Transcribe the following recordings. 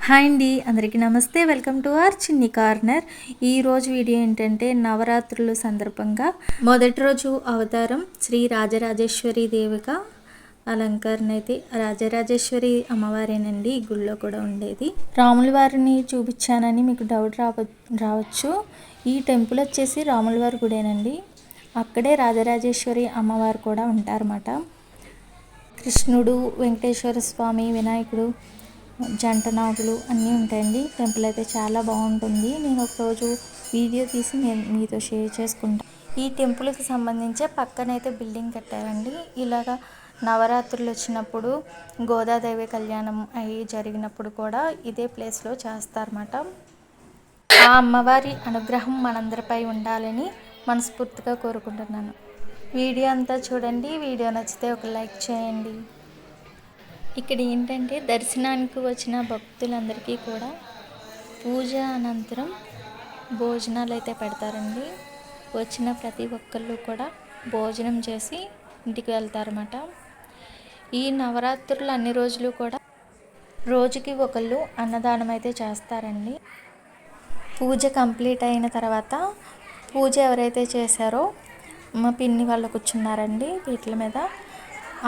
Hi అండి, అందరికీ నమస్తే. వెల్కమ్ టు అవర్ చిన్ని కార్నర్. ఈరోజు వీడియో ఏంటంటే నవరాత్రుల సందర్భంగా మొదటి రోజు అవతారం శ్రీ రాజరాజేశ్వరి దేవిగా అలంకరణ అయితే రాజరాజేశ్వరి అమ్మవారేనండి. ఈ గుళ్ళో కూడా ఉండేది. రాముల వారిని చూపించానని మీకు డౌట్ రావచ్చు. ఈ టెంపుల్ వచ్చేసి రాముల వారి గుడేనండి. అక్కడే రాజరాజేశ్వరి అమ్మవారు కూడా ఉంటారన్నమాట. కృష్ణుడు, వెంకటేశ్వర స్వామి, వినాయకుడు, జంట నాగులు అన్నీ ఉంటాయండి. టెంపుల్ అయితే చాలా బాగుంటుంది. నేను ఒకరోజు వీడియో తీసి నేను మీతో షేర్ చేసుకుంటాను. ఈ టెంపుల్కి సంబంధించి పక్కనైతే బిల్డింగ్ కట్టారండి. ఇలాగా నవరాత్రులు వచ్చినప్పుడు గోదాదేవి కళ్యాణం అవి జరిగినప్పుడు కూడా ఇదే ప్లేస్లో చేస్తారన్నమాట. ఆ అమ్మవారి అనుగ్రహం మనందరిపై ఉండాలని మనస్ఫూర్తిగా కోరుకుంటున్నాను. వీడియో అంతా చూడండి. వీడియో నచ్చితే ఒక లైక్ చేయండి. ఇక్కడ ఏంటంటే దర్శనానికి వచ్చిన భక్తులందరికీ కూడా పూజ అనంతరం భోజనాలు అయితే పెడతారండి. వచ్చిన ప్రతి ఒక్కళ్ళు కూడా భోజనం చేసి ఇంటికి వెళ్తారన్నమాట. ఈ నవరాత్రులు అన్ని రోజులు కూడా రోజుకి ఒకళ్ళు అన్నదానం అయితే చేస్తారండి. పూజ కంప్లీట్ అయిన తర్వాత పూజ ఎవరైతే చేశారో మా పిన్ని వాళ్ళు కూర్చున్నారండి పీటల మీద.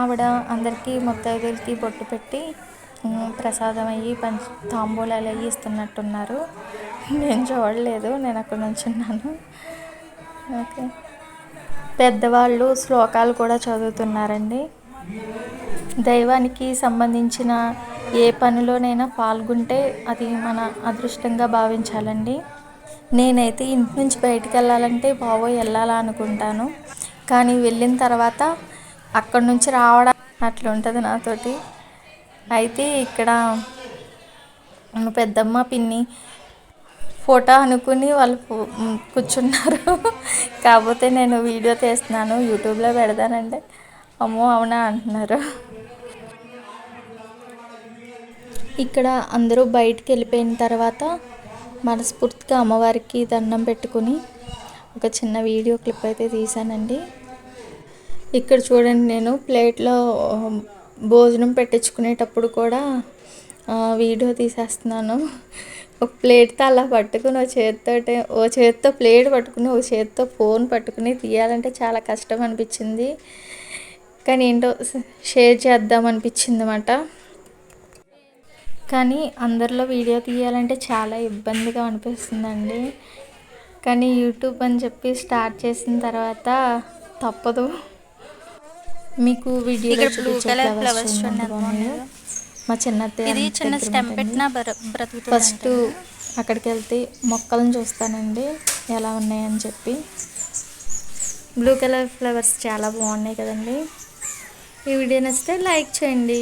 ఆవిడ అందరికీ ముత్తైదులకి బొట్టు పెట్టి ప్రసాదం అయ్యి తాంబూలాలు అయ్యి ఇస్తున్నట్టున్నారు. నేను చూడలేదు, నేను అక్కడ నుంచున్నాను. ఓకే, పెద్దవాళ్ళు శ్లోకాలు కూడా చదువుతున్నారండి. దైవానికి సంబంధించిన ఏ పనిలోనైనా పాల్గొంటే అది మన అదృష్టంగా భావించాలండి. నేనైతే ఇంటి నుంచి బయటికి వెళ్ళాలంటే బావోయ్ వెళ్ళాలా అనుకుంటాను. కానీ వెళ్ళిన తర్వాత అక్కడి నుంచి రావడం అట్లా ఉంటుంది నాతోటి. అయితే ఇక్కడ పెద్దమ్మ పిన్ని ఫోటో అనుకుని వాళ్ళు కూర్చున్నారు. కాకపోతే నేను వీడియో తీస్తున్నాను, యూట్యూబ్లో పెడతానంటే అమ్మో అవునా అంటున్నారు. ఇక్కడ అందరూ బయటికి వెళ్ళిపోయిన తర్వాత మనస్ఫూర్తిగా అమ్మవారికి దండం పెట్టుకుని ఒక చిన్న వీడియో క్లిప్ అయితే తీశానండి. ఇక్కడ చూడండి, నేను ప్లేట్లో భోజనం పెట్టించుకునేటప్పుడు కూడా వీడియో తీసేస్తున్నాను. ఒక ప్లేట్తో అలా పట్టుకుని ఓ చేతితో ప్లేట్ పట్టుకుని ఓ చేతితో ఫోన్ పట్టుకుని తీయాలంటే చాలా కష్టం అనిపించింది. కానీ ఏంటో షేర్ చేద్దాం అనిపించింది అన్నమాట. కానీ అందరిలో వీడియో తీయాలంటే చాలా ఇబ్బందిగా అనిపిస్తుందండి. కానీ యూట్యూబ్ అని చెప్పి స్టార్ట్ చేసిన తర్వాత తప్పదు. మీకు వీడియోలో ఫ్లవర్స్ మా చిన్నత్తయ్య ఫస్ట్ అక్కడికి వెళ్తే మొక్కలను చూస్తానండి ఎలా ఉన్నాయని చెప్పి. బ్లూ కలర్ ఫ్లవర్స్ చాలా బాగున్నాయి కదండి. ఈ వీడియో నచ్చితే లైక్ చేయండి.